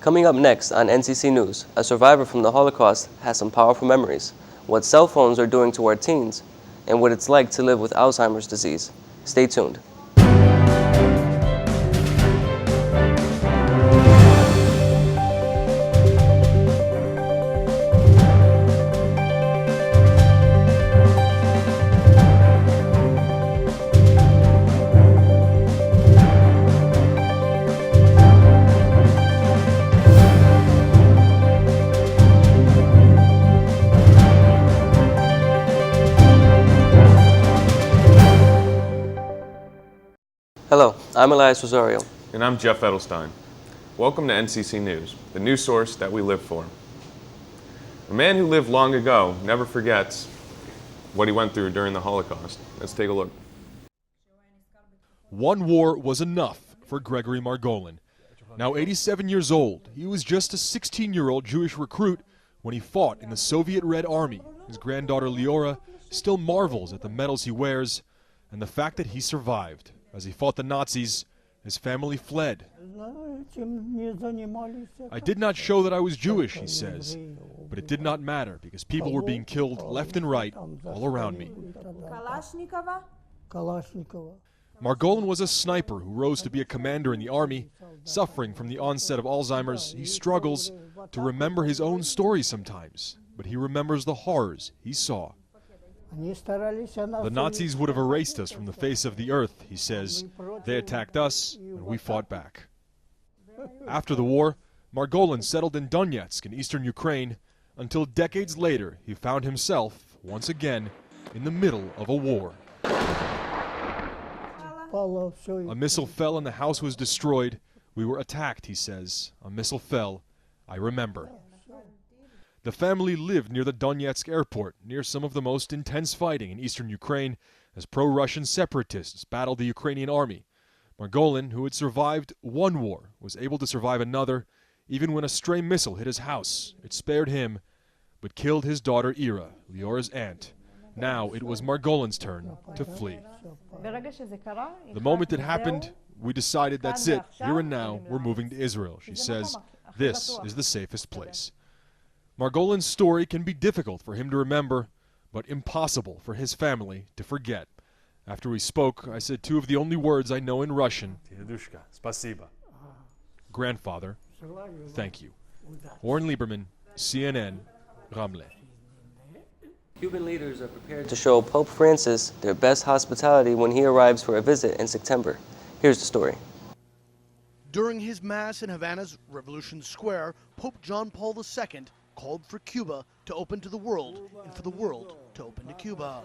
Coming up next on NCC News, a survivor from the Holocaust has some powerful memories, what cell phones are doing to our teens, and what it's like to live with Alzheimer's disease. Stay tuned. Hello, I'm Elias Rosario. And I'm Jeff Edelstein. Welcome to NCC News, the news source that we live for. A man who lived long ago never forgets what he went through during the Holocaust. Let's take a look. One war was enough for Gregory Margolin. Now 87 years old, he was just a 16-year-old Jewish recruit when he fought in the Soviet Red Army. His granddaughter Leora still marvels at the medals he wears and the fact that he survived. As he fought the Nazis, his family fled. I did not show that I was Jewish, he says, but it did not matter because people were being killed left and right all around me. Margolin was a sniper who rose to be a commander in the army. Suffering from the onset of Alzheimer's, he struggles to remember his own story sometimes, but he remembers the horrors he saw. The Nazis would have erased us from the face of the earth, he says. They attacked us, and we fought back. After the war, Margolin settled in Donetsk in eastern Ukraine, until decades later he found himself, once again, in the middle of a war. A missile fell and the house was destroyed. We were attacked, he says. A missile fell. I remember. The family lived near the Donetsk airport, near some of the most intense fighting in eastern Ukraine as pro-Russian separatists battled the Ukrainian army. Margolin, who had survived one war, was able to survive another, even when a stray missile hit his house. It spared him, but killed his daughter Ira, Leora's aunt. Now it was Margolin's turn to flee. The moment it happened, we decided that's it. Here and now, we're moving to Israel, she says. This is the safest place. Margolin's story can be difficult for him to remember, but impossible for his family to forget. After we spoke, I said two of the only words I know in Russian. Grandfather, thank you. Warren Lieberman, CNN, Ramle. Cuban leaders are prepared to show Pope Francis their best hospitality when he arrives for a visit in September. Here's the story. During his mass in Havana's Revolution Square, Pope John Paul II called for Cuba to open to the world and for the world to open to Cuba.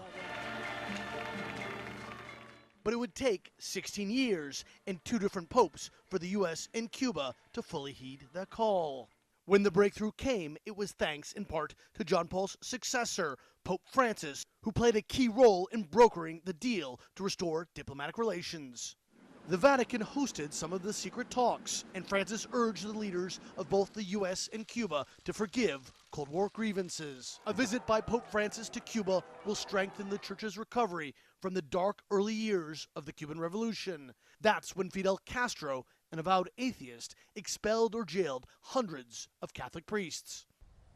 But it would take 16 years and 2 different popes for the U.S. and Cuba to fully heed that call. When the breakthrough came, it was thanks in part to John Paul's successor, Pope Francis, who played a key role in brokering the deal to restore diplomatic relations. The Vatican hosted some of the secret talks, and Francis urged the leaders of both the U.S. and Cuba to forgive Cold War grievances. A visit by Pope Francis to Cuba will strengthen the church's recovery from the dark early years of the Cuban Revolution. That's when Fidel Castro, an avowed atheist, expelled or jailed hundreds of Catholic priests.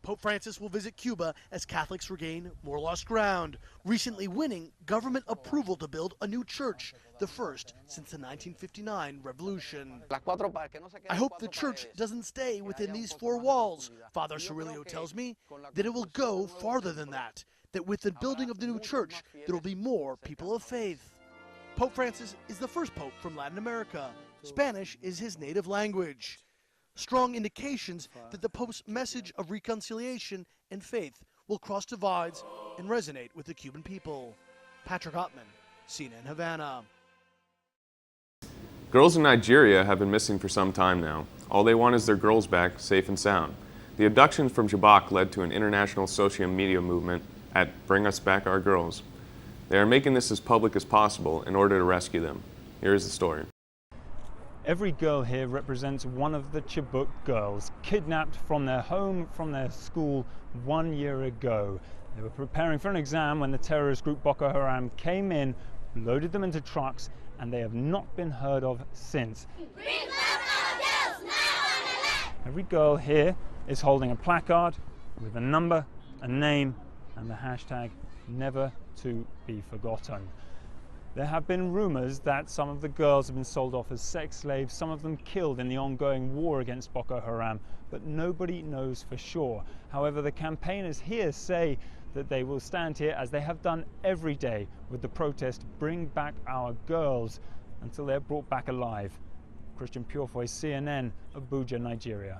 Pope Francis will visit Cuba as Catholics regain more lost ground, recently winning government approval to build a new church, the first since the 1959 revolution. I hope the church doesn't stay within these 4 walls. Father Cirilio tells me that it will go farther than that with the building of the new church, there will be more people of faith. Pope Francis is the first pope from Latin America. Spanish is his native language. Strong indications that the Pope's message of reconciliation and faith will cross divides and resonate with the Cuban people. Patrick Ottman, CNN Havana. Girls in Nigeria have been missing for some time now. All they want is their girls back, safe and sound. The abductions from Chibok led to an international social media movement at Bring Us Back Our Girls. They are making this as public as possible in order to rescue them. Here is the story. Every girl here represents one of the Chibok girls kidnapped from their home, from their school 1 year ago. They were preparing for an exam when the terrorist group Boko Haram came in, loaded them into trucks, and they have not been heard of since. Every girl here is holding a placard with a number, a name, and the hashtag never to be forgotten. There have been rumors that some of the girls have been sold off as sex slaves, some of them killed in the ongoing war against Boko Haram, but nobody knows for sure. However, the campaigners here say that they will stand here, as they have done every day, with the protest Bring Back Our Girls, until they're brought back alive. Christian Purefoy, CNN, Abuja, Nigeria.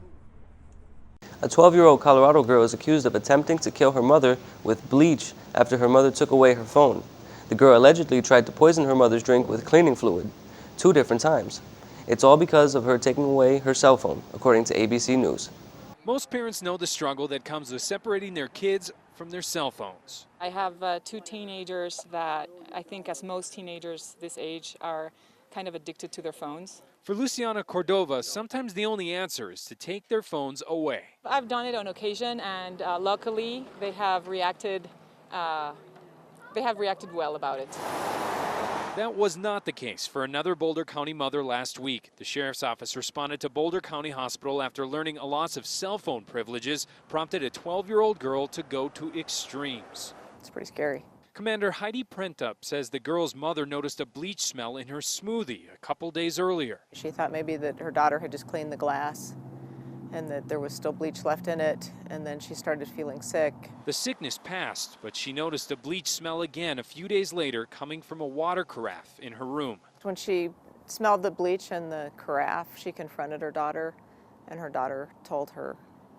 A 12-year-old Colorado girl is accused of attempting to kill her mother with bleach after her mother took away her phone. The girl allegedly tried to poison her mother's drink with cleaning fluid 2 different times. It's all because of her taking away her cell phone, according to ABC News. Most parents know the struggle that comes with separating their kids from their cell phones. I have 2 teenagers that I think, as most teenagers this age, are kind of addicted to their phones. For Luciana Cordova, sometimes the only answer is to take their phones away. I've done it on occasion, and luckily they have reacted well about it. That was not the case for another Boulder County mother last week. The sheriff's office responded to Boulder County Hospital after learning a loss of cell phone privileges prompted a 12-year-old girl to go to extremes. It's pretty scary. Commander Heidi Prentup says the girl's mother noticed a bleach smell in her smoothie a couple days earlier. She thought maybe that her daughter had just cleaned the glass and that there was still bleach left in it, and then she started feeling sick. The sickness passed, but she noticed a bleach smell again a few days later coming from a water carafe in her room. When she smelled the bleach in the carafe, she confronted her daughter, and her daughter told her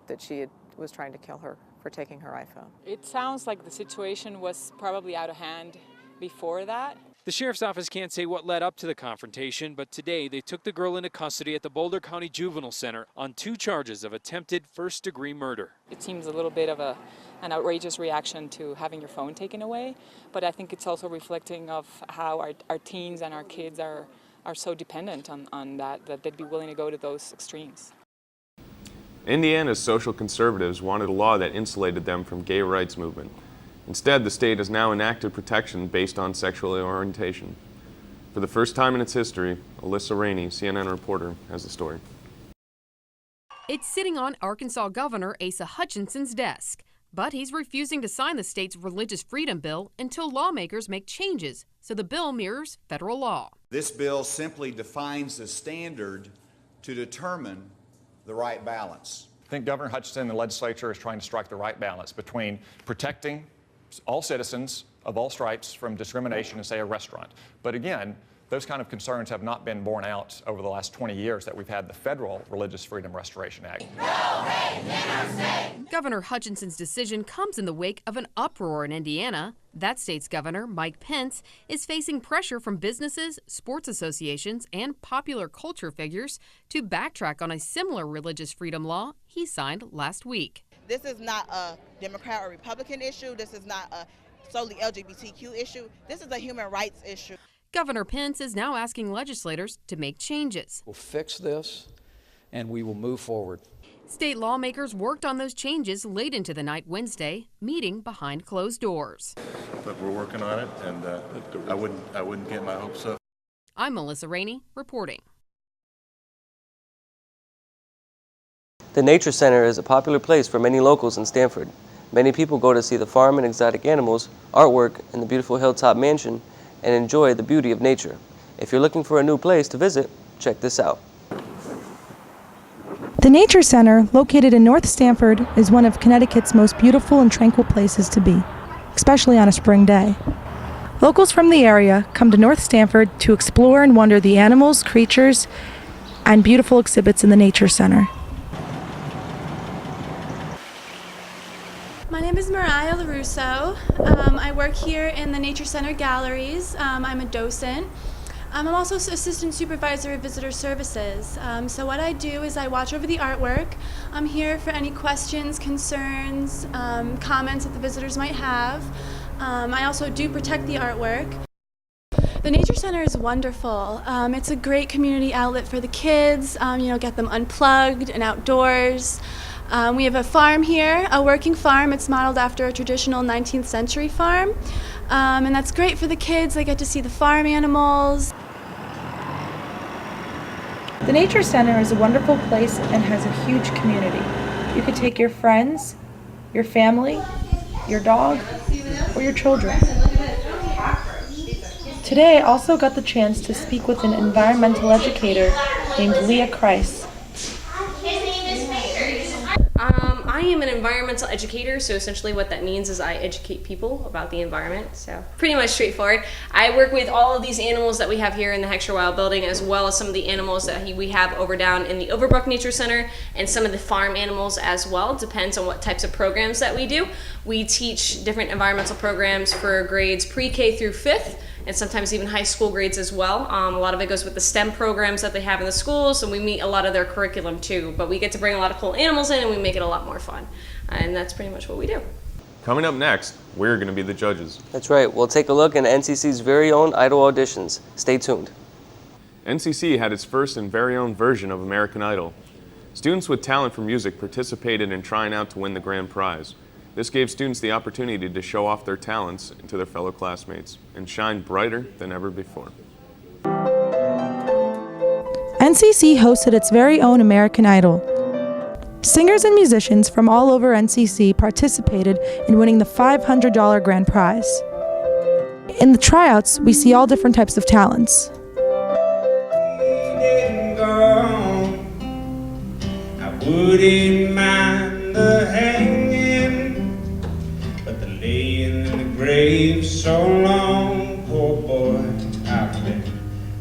that she was trying to kill her for taking her iPhone. It sounds like the situation was probably out of hand before that. The sheriff's office can't say what led up to the confrontation, but today they took the girl into custody at the Boulder County Juvenile Center on 2 charges of attempted first-degree murder. It seems a little bit of an outrageous reaction to having your phone taken away, but I think it's also reflecting of how our teens and our kids are so dependent on that they'd be willing to go to those extremes. Indiana's social conservatives wanted a law that insulated them from gay rights movement. Instead, the state has now enacted protection based on sexual orientation. For the first time in its history, Alyssa Rainey, CNN reporter, has the story. It's sitting on Arkansas Governor Asa Hutchinson's desk, but he's refusing to sign the state's religious freedom bill until lawmakers make changes so the bill mirrors federal law. This bill simply defines the standard to determine the right balance. I think Governor Hutchinson and the legislature is trying to strike the right balance between protecting all citizens of all stripes from discrimination in, say, a restaurant. But again, those kind of concerns have not been borne out over the last 20 years that we've had the federal Religious Freedom Restoration Act. No hate in our state! Governor Hutchinson's decision comes in the wake of an uproar in Indiana. That state's governor, Mike Pence, is facing pressure from businesses, sports associations, and popular culture figures to backtrack on a similar religious freedom law he signed last week. This is not a Democrat or Republican issue. This is not a solely LGBTQ issue. This is a human rights issue. Governor Pence is now asking legislators to make changes. We'll fix this and we will move forward. State lawmakers worked on those changes late into the night Wednesday, meeting behind closed doors. But we're working on it, and I wouldn't get my hopes up. I'm Melissa Rainey, reporting. The Nature Center is a popular place for many locals in Stanford. Many people go to see the farm and exotic animals, artwork, and the beautiful hilltop mansion, and enjoy the beauty of nature. If you're looking for a new place to visit, check this out. The Nature Center, located in North Stanford, is one of Connecticut's most beautiful and tranquil places to be, especially on a spring day. Locals from the area come to North Stanford to explore and wonder the animals, creatures, and beautiful exhibits in the Nature Center. My name is Mariah LaRusso. I work here in the Nature Center galleries. I'm a docent. I'm also assistant supervisor of visitor services. So what I do is I watch over the artwork. I'm here for any questions, concerns, comments that the visitors might have. I also do protect the artwork. The Nature Center is wonderful. It's a great community outlet for the kids, get them unplugged and outdoors. We have a farm here, a working farm. It's modeled after a traditional 19th century farm. And that's great for the kids. They get to see the farm animals. The Nature Center is a wonderful place and has a huge community. You could take your friends, your family, your dog, or your children. Today I also got the chance to speak with an environmental educator named Leah Kreis. I am an environmental educator, so essentially what that means is I educate people about the environment, so pretty much straightforward. I work with all of these animals that we have here in the Heckscher Wild Building, as well as some of the animals that we have over down in the Overbrook Nature Center, and some of the farm animals as well. Depends on what types of programs that we do. We teach different environmental programs for grades pre-K through 5th, and sometimes even high school grades as well. A lot of it goes with the STEM programs that they have in the schools, and we meet a lot of their curriculum too. But we get to bring a lot of cool animals in, and we make it a lot more fun. And that's pretty much what we do. Coming up next, we're going to be the judges. That's right. We'll take a look at NCC's very own Idol auditions. Stay tuned. NCC had its first and very own version of American Idol. Students with talent for music participated in trying out to win the grand prize. This gave students the opportunity to show off their talents to their fellow classmates and shine brighter than ever before. NCC hosted its very own American Idol. Singers and musicians from all over NCC participated in winning the $500 grand prize. In the tryouts, we see all different types of talents. I wouldn't mind the hanging, but the laying in the grave so long, poor boy, I've been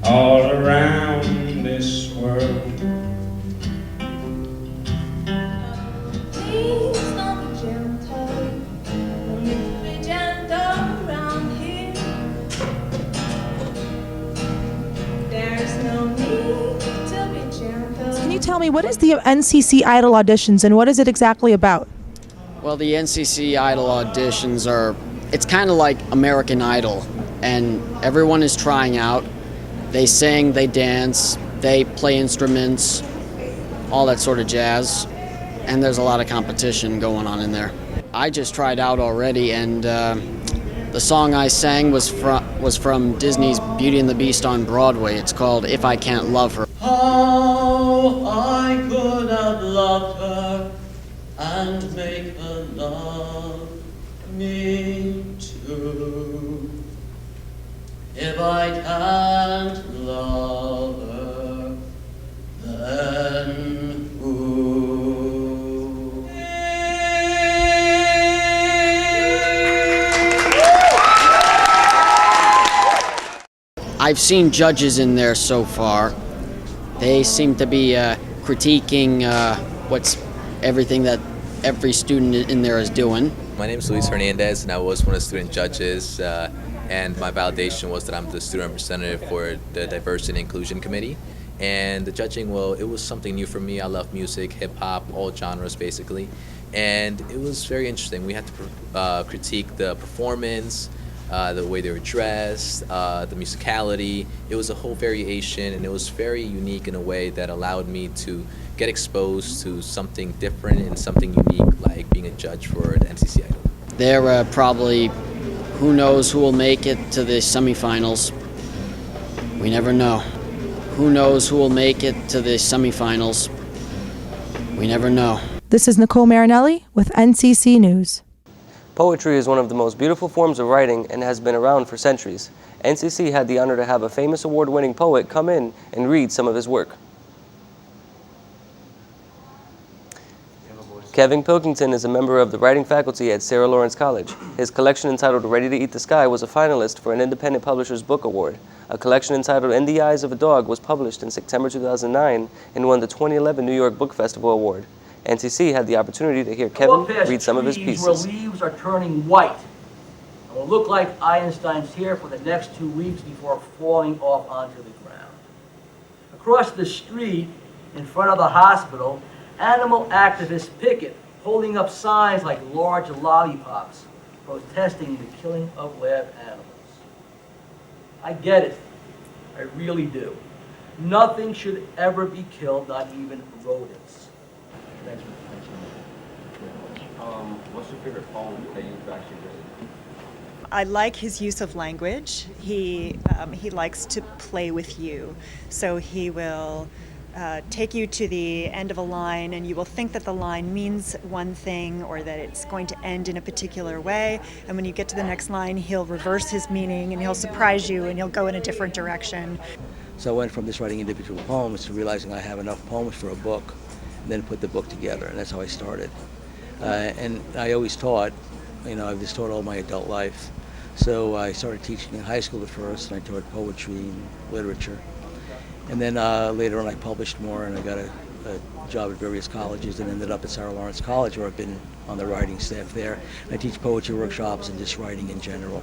all around this world. Please don't be gentle, no need to be gentle around here. There's no need to be gentle. Can you tell me, what is the NCC Idol auditions and what is it exactly about? Well, the NCC Idol auditions it's kind of like American Idol, and everyone is trying out. They sing, they dance, they play instruments, all that sort of jazz, and there's a lot of competition going on in there. I just tried out already, and the song I sang was from Disney's Beauty and the Beast on Broadway. It's called If I Can't Love Her. How I could have loved her and make her love me too. If I can't love her, then who? I've seen judges in there so far. They seem to be critiquing everything that every student in there is doing. My name is Luis Hernandez, and I was one of the student judges, and my validation was that I'm the student representative for the Diversity and Inclusion Committee. And the judging, well, it was something new for me. I love music, hip-hop, all genres basically, and it was very interesting. We had to critique the performance, the way they were dressed, the musicality. It was a whole variation, and it was very unique in a way that allowed me to get exposed to something different and something unique, like being a judge for the NCC Idol. There probably, who knows who will make it to the semifinals. We never know. Who knows who will make it to the semifinals. We never know. This is Nicole Marinelli with NCC News. Poetry is one of the most beautiful forms of writing and has been around for centuries. NCC had the honor to have a famous award-winning poet come in and read some of his work. Kevin Pilkington is a member of the writing faculty at Sarah Lawrence College. His collection entitled Ready to Eat the Sky was a finalist for an Independent Publishers Book Award. A collection entitled In the Eyes of a Dog was published in September 2009 and won the 2011 New York Book Festival Award. NCC had the opportunity to hear Kevin read some of his pieces. Where leaves are turning white and will look like Einstein's hair for the next 2 weeks before falling off onto the ground. Across the street, in front of the hospital, animal activists picket, holding up signs like large lollipops, protesting the killing of lab animals. I get it. I really do. Nothing should ever be killed, not even rodents. Thanks for what's your favorite poem that you've actually written? I like his use of language. He likes to play with you. So he will take you to the end of a line, and you will think that the line means one thing or that it's going to end in a particular way, and when you get to the next line he'll reverse his meaning and he'll surprise you and he'll go in a different direction. So I went from just writing individual poems to realizing I have enough poems for a book, and then put the book together, and that's how I started. And I always taught, I've just taught all my adult life. So I started teaching in high school at first, and I taught poetry and literature. And then later on I published more, and I got a job at various colleges and ended up at Sarah Lawrence College, where I've been on the writing staff there. I teach poetry workshops and just writing in general.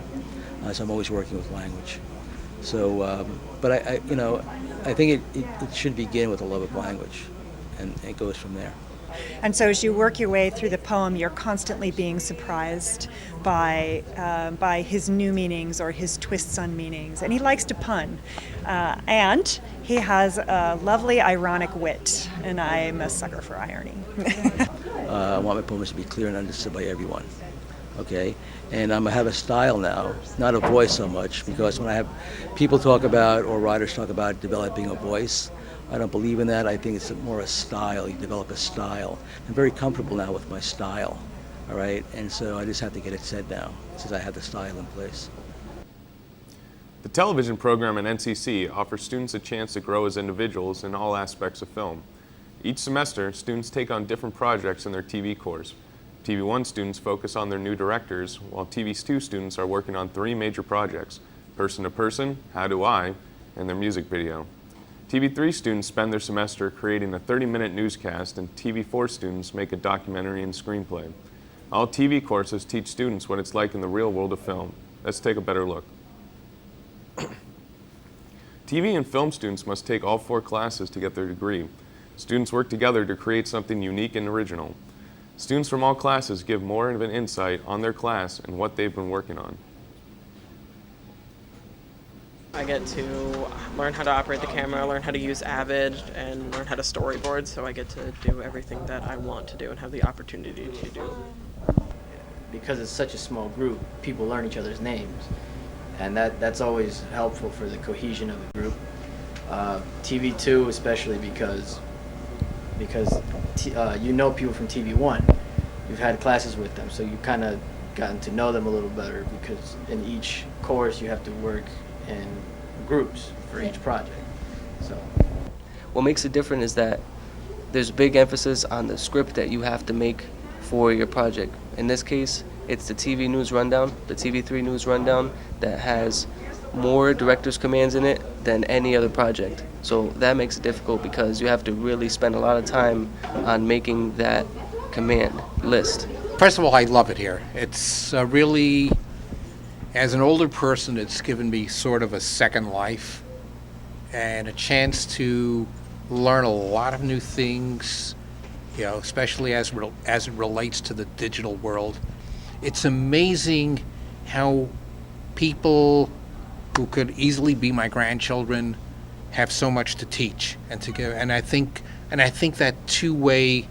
So I'm always working with language. So, but I think it should begin with a love of language, and it goes from there. And so as you work your way through the poem, you're constantly being surprised by his new meanings or his twists on meanings. And he likes to pun. And he has a lovely ironic wit, and I'm a sucker for irony. I want my poems to be clear and understood by everyone. Okay, and I have a style now, not a voice so much, because when I have people talk about, or writers talk about developing a voice, I don't believe in that. I think it's more a style. You develop a style. I'm very comfortable now with my style, all right? And so I just have to get it said now, since I have the style in place. The television program at NCC offers students a chance to grow as individuals in all aspects of film. Each semester, students take on different projects in their TV course. TV1 students focus on their new directors, while TV2 students are working on 3 major projects: Person to Person, How Do I, and their music video. TV3 students spend their semester creating a 30-minute newscast, and TV4 students make a documentary and screenplay. All TV courses teach students what it's like in the real world of film. Let's take a better look. TV and film students must take all 4 classes to get their degree. Students work together to create something unique and original. Students from all classes give more of an insight on their class and what they've been working on. I get to learn how to operate the camera, learn how to use Avid, and learn how to storyboard, so I get to do everything that I want to do and have the opportunity to do. Because it's such a small group, people learn each other's names, and that's always helpful for the cohesion of the group. TV2 especially because you know people from TV1. You've had classes with them, so you've kind of gotten to know them a little better, because in each course you have to work in groups for each project. So what makes it different is that there's a big emphasis on the script that you have to make for your project. In this case, it's the TV News Rundown, the TV3 News Rundown, that has more director's commands in it than any other project. So that makes it difficult, because you have to really spend a lot of time on making that command list. First of all, I love it here. It's really, as an older person, it's given me sort of a second life and a chance to learn a lot of new things, especially as it relates to the digital world. It's amazing how people who could easily be my grandchildren have so much to teach and to give, and I think that two-way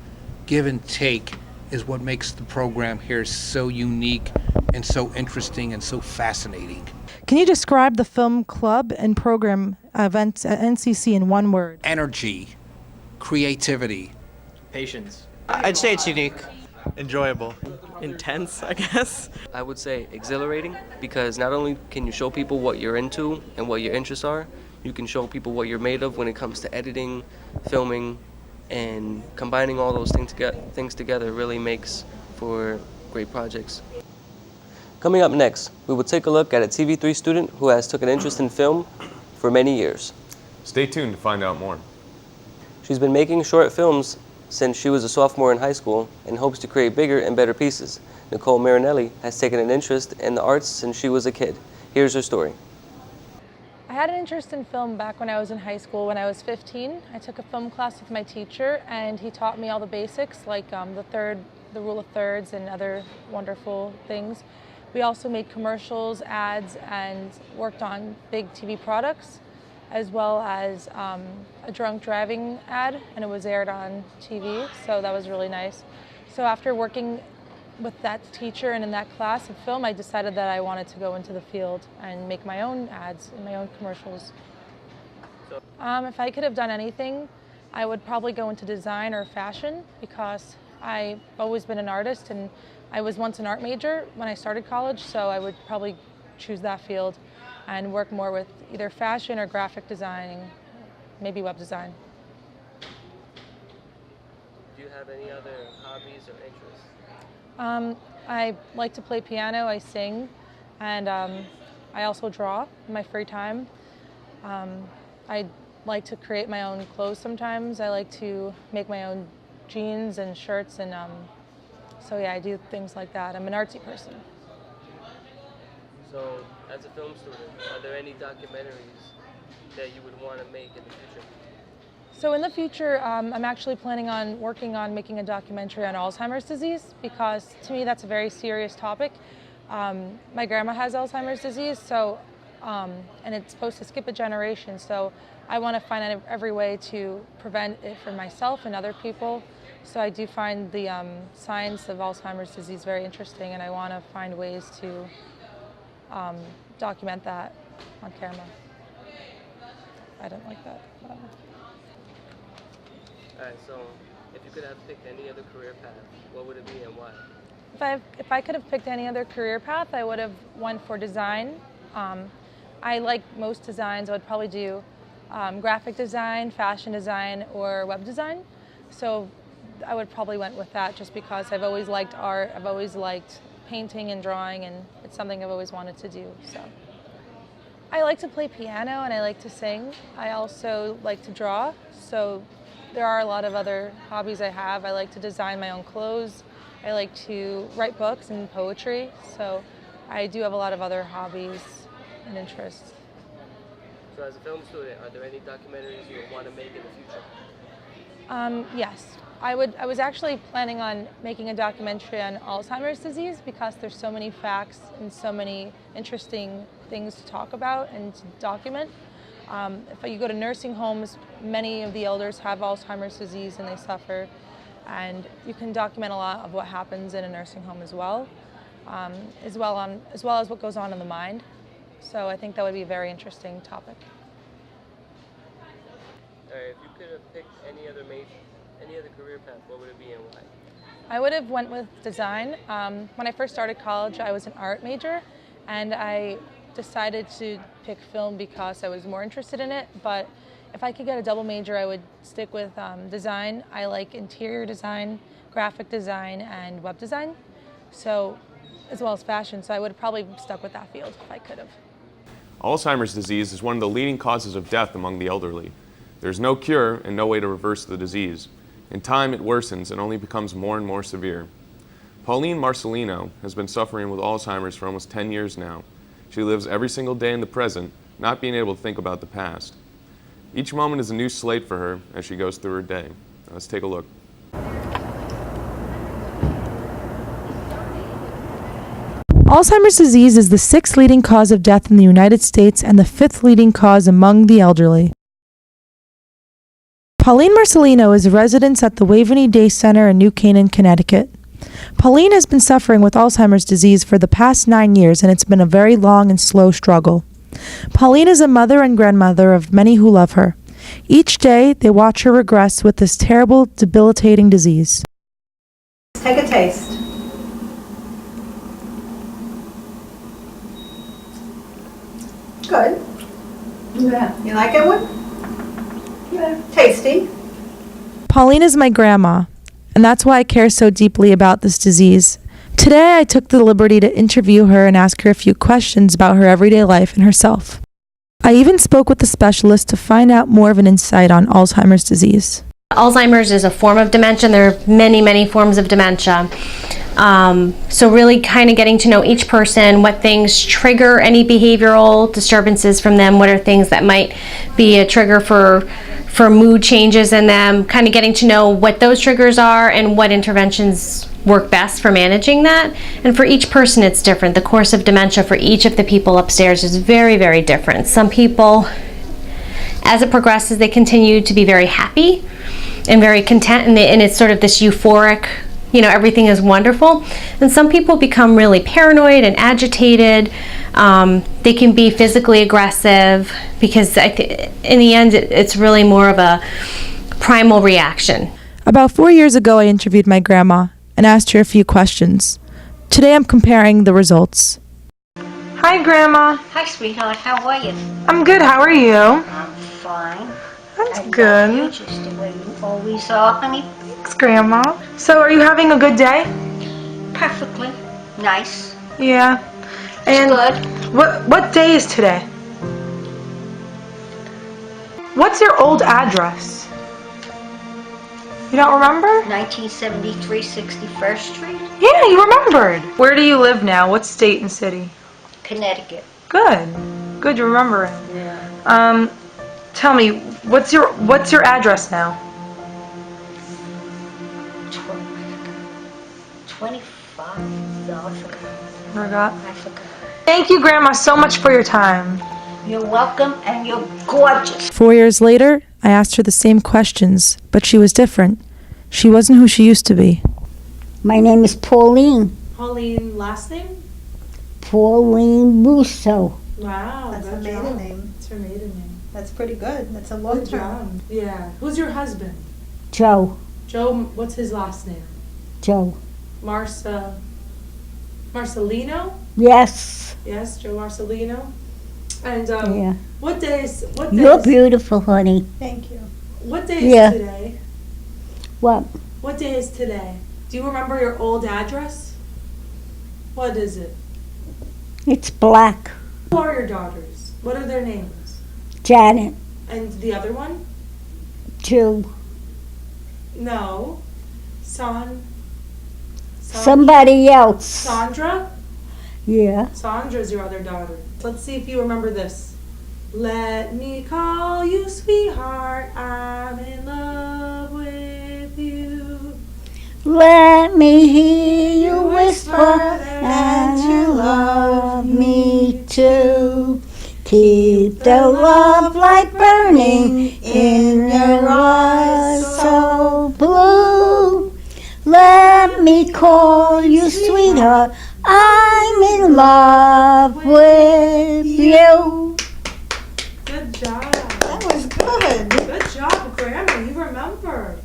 give and take is what makes the program here so unique and so interesting and so fascinating. Can you describe the film club and program events at NCC in one word? Energy, creativity. Patience. I'd say it's unique. Enjoyable. Intense, I guess. I would say exhilarating, because not only can you show people what you're into and what your interests are, you can show people what you're made of when it comes to editing, filming, and combining all those things together really makes for great projects. Coming up next, we will take a look at a TV3 student who has took an interest in film for many years. Stay tuned to find out more. She's been making short films since she was a sophomore in high school and hopes to create bigger and better pieces. Nicole Marinelli has taken an interest in the arts since she was a kid. Here's her story. I had an interest in film back when I was in high school. When I was 15, I took a film class with my teacher, and he taught me all the basics, like the rule of thirds and other wonderful things. We also made commercials, ads, and worked on big TV products, as well as a drunk driving ad, and it was aired on TV, so that was really nice. So after working with that teacher and in that class of film, I decided that I wanted to go into the field and make my own ads and my own commercials. If I could have done anything I would probably go into design or fashion because I've always been an artist and I was once an art major when I started college, so I would probably choose that field and work more with either fashion or graphic design, maybe web design. Do you have any other hobbies or interests? I like to play piano, I sing, and I also draw in my free time. I like to create my own clothes sometimes. I like to make my own jeans and shirts, and so yeah, I do things like that. I'm an artsy person. So, as a film student, are there any documentaries that you would want to make in the future? So in the future, I'm actually planning on working on making a documentary on Alzheimer's disease because to me that's a very serious topic. My grandma has Alzheimer's disease, so and it's supposed to skip a generation, so I want to find out every way to prevent it for myself and other people. So I do find the science of Alzheimer's disease very interesting, and I want to find ways to document that on camera. I don't like that. Alright, so if you could have picked any other career path, what would it be and why? If I could have picked any other career path, I would have went for design. I like most designs. I would probably do graphic design, fashion design, or web design. So I would probably went with that just because I've always liked art. I've always liked painting and drawing, and it's something I've always wanted to do. So I like to play piano and I like to sing. I also like to draw. So there are a lot of other hobbies I have. I like to design my own clothes. I like to write books and poetry. So I do have a lot of other hobbies and interests. So as a film student, are there any documentaries you would want to make in the future? Yes. I was actually planning on making a documentary on Alzheimer's disease because there's so many facts and so many interesting things to talk about and to document. If you go to nursing homes, many of the elders have Alzheimer's disease and they suffer, and you can document a lot of what happens in a nursing home as well as what goes on in the mind. So I think that would be a very interesting topic. Alright, if you could have picked any other career path, what would it be and why? I would have went with design. When I first started college, I was an art major, and I decided to pick film because I was more interested in it, but if I could get a double major, I would stick with design. I like interior design, graphic design, and web design, so as well as fashion, so I would have probably stuck with that field if I could have. Alzheimer's disease is one of the leading causes of death among the elderly. There's no cure and no way to reverse the disease. In time, it worsens and only becomes more and more severe. Pauline Marcelino has been suffering with Alzheimer's for almost 10 years now. She lives every single day in the present, not being able to think about the past. Each moment is a new slate for her as she goes through her day. Let's take a look. Alzheimer's disease is the 6th leading cause of death in the United States and the 5th leading cause among the elderly. Pauline Marcelino is a resident at the Waveney Day Center in New Canaan, Connecticut. Pauline has been suffering with Alzheimer's disease for the past 9 years, and it's been a very long and slow struggle. Pauline is a mother and grandmother of many who love her. Each day, they watch her regress with this terrible, debilitating disease. Take a taste. Good. Yeah. You like it one? Yeah. Tasty. Pauline is my grandma, and that's why I care so deeply about this disease. Today, I took the liberty to interview her and ask her a few questions about her everyday life and herself. I even spoke with the specialist to find out more of an insight on Alzheimer's disease. Alzheimer's is a form of dementia. There are many, many forms of dementia. So really kind of getting to know each person, what things trigger any behavioral disturbances from them, what are things that might be a trigger for mood changes in them, kind of getting to know what those triggers are and what interventions work best for managing that. And for each person it's different. The course of dementia for each of the people upstairs is very, very different. Some people, as it progresses, they continue to be very happy and very content, and it's sort of this euphoric, everything is wonderful. And some people become really paranoid and agitated. They can be physically aggressive because in the end it's really more of a primal reaction. About 4 years ago, I interviewed my grandma and asked her a few questions. Today, I'm comparing the results. Hi, Grandma. Hi, sweetheart. How are you? I'm good. How are you? I'm fine. That's I good. love you just the way you always are, honey. Thanks, Grandma. So, are you having a good day? Perfectly nice. Yeah. And good. what day is today? What's your old address? You don't remember? 1973 61st Street, Yeah, you remembered. Where do you live now? What state and city? Connecticut. Good. Good, you're remembering. Yeah. Tell me, what's your address now? 25. No, I forgot. Forgot. I forgot. Thank you, Grandma, so much for your time. You're welcome, and you're gorgeous. 4 years later, I asked her the same questions, but she was different. She wasn't who she used to be. My name is Pauline. Pauline, last name? Pauline Russo. Wow, That's good her maiden job. name. That's her maiden name. That's pretty good. That's a long Good term. job. Yeah. Who's your husband? Joe. Joe, what's his last name? Joe. Marcelino? Yes. Yes, Joe Marcelino. And Yeah. what days? You're beautiful, honey. Thank you. What day is Yeah. today? What? What day is today? Do you remember your old address? What is it? It's black. Who are your daughters? What are their names? Janet. And the other one? Jill. No. Somebody else. Sandra? Yeah. Sandra's your other daughter. Let's see if you remember this. Let me call you sweetheart, I'm in love with you. Let me hear you whisper that you love me too. Keep the love light burning in your eyes so blue. Let me call you sweetheart, I'm in love with you. Good job. That was good. Good job, Grandma. You remember.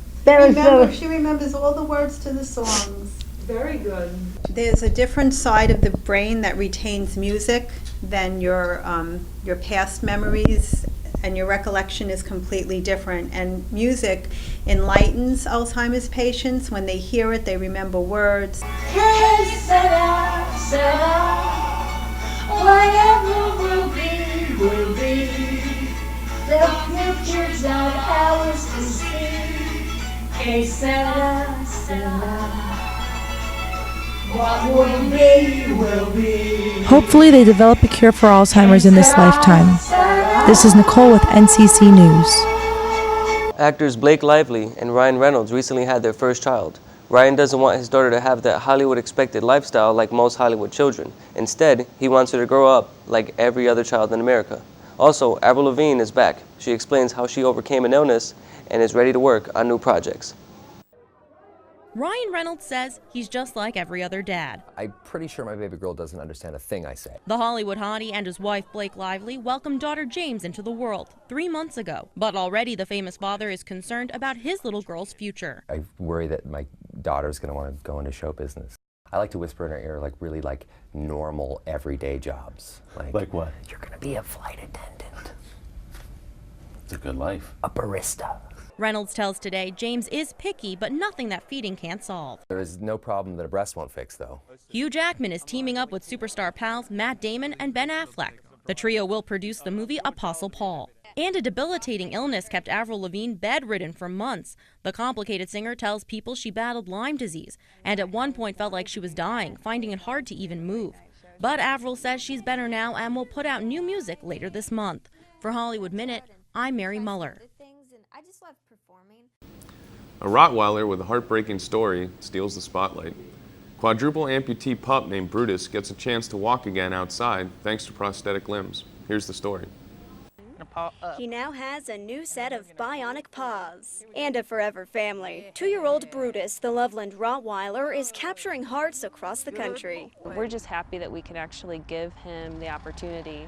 She remembers all the words to the songs. Very good. There's a different side of the brain that retains music than your past memories, and your recollection is completely different. And music enlightens Alzheimer's patients. When they hear it, they remember words. Hey, Sarah, whatever will be, will be. The future's not ours to see. Hey, Sarah, what will be, will be. Hopefully, they develop a cure for Alzheimer's in this lifetime. This is Nicole with NCC News. Actors Blake Lively and Ryan Reynolds recently had their first child. Ryan doesn't want his daughter to have that Hollywood-expected lifestyle like most Hollywood children. Instead, he wants her to grow up like every other child in America. Also, Avril Lavigne is back. She explains how she overcame an illness and is ready to work on new projects. Ryan Reynolds says he's just like every other dad. I'm pretty sure my baby girl doesn't understand a thing I say. The Hollywood hottie and his wife Blake Lively welcomed daughter James into the world 3 months ago. But already the famous father is concerned about his little girl's future. I worry that my daughter's going to want to go into show business. I like to whisper in her ear really normal everyday jobs. Like what? You're going to be a flight attendant. It's a good life. A barista. Reynolds tells Today James is picky, but nothing that feeding can't solve. There is no problem that a breast won't fix, though. Hugh Jackman is teaming up with superstar pals Matt Damon and Ben Affleck. The trio will produce the movie Apostle Paul. And a debilitating illness kept Avril Lavigne bedridden for months. The complicated singer tells People she battled Lyme disease and at one point felt like she was dying, finding it hard to even move. But Avril says she's better now and will put out new music later this month. For Hollywood Minute, I'm Mary Muller. A Rottweiler with a heartbreaking story steals the spotlight. Quadruple amputee pup named Brutus gets a chance to walk again outside thanks to prosthetic limbs. Here's the story. He now has a new set of bionic paws and a forever family. 2-year-old Brutus, the Loveland Rottweiler, is capturing hearts across the country. We're just happy that we can actually give him the opportunity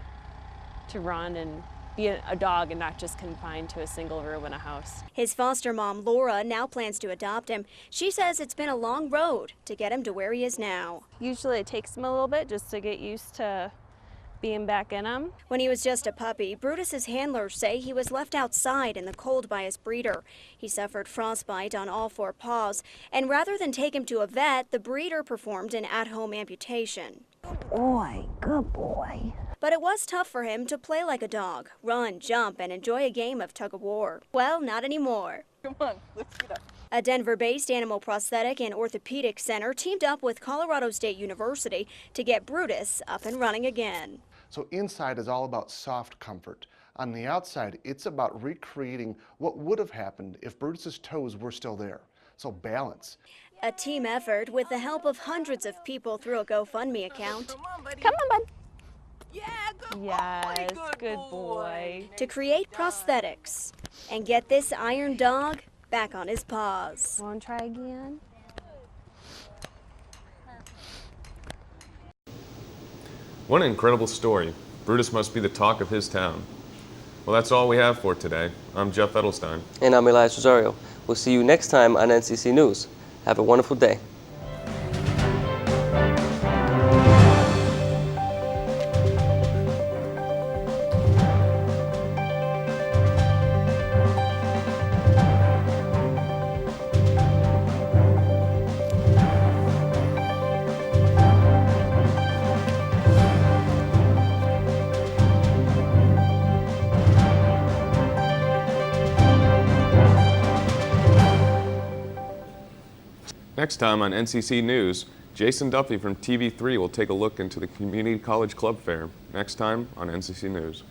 to run and be a dog and not just confined to a single room in a house. His foster mom, Laura, now plans to adopt him. She says it's been a long road to get him to where he is now. Usually it takes him a little bit just to get used to being back in him. When he was just a puppy, Brutus's handlers say he was left outside in the cold by his breeder. He suffered frostbite on all 4 paws, and rather than take him to a vet, the breeder performed an at-home amputation. Good boy. But it was tough for him to play like a dog, run, jump, and enjoy a game of tug-of-war. Well, not anymore. Come on, let's get up. A Denver-based animal prosthetic and orthopedic center teamed up with Colorado State University to get Brutus up and running again. So inside is all about soft comfort. On the outside, it's about recreating what would have happened if Brutus's toes were still there. So balance. A team effort with the help of hundreds of people through a GoFundMe account. Come on, bud. Yes, good boy. To create prosthetics and get this iron dog back on his paws. Want to try again? What an incredible story. Brutus must be the talk of his town. Well, that's all we have for today. I'm Jeff Edelstein. And I'm Elias Rosario. We'll see you next time on NCC News. Have a wonderful day. Next time on NCC News, Jason Duffy from TV3 will take a look into the Community College Club Fair. Next time on NCC News.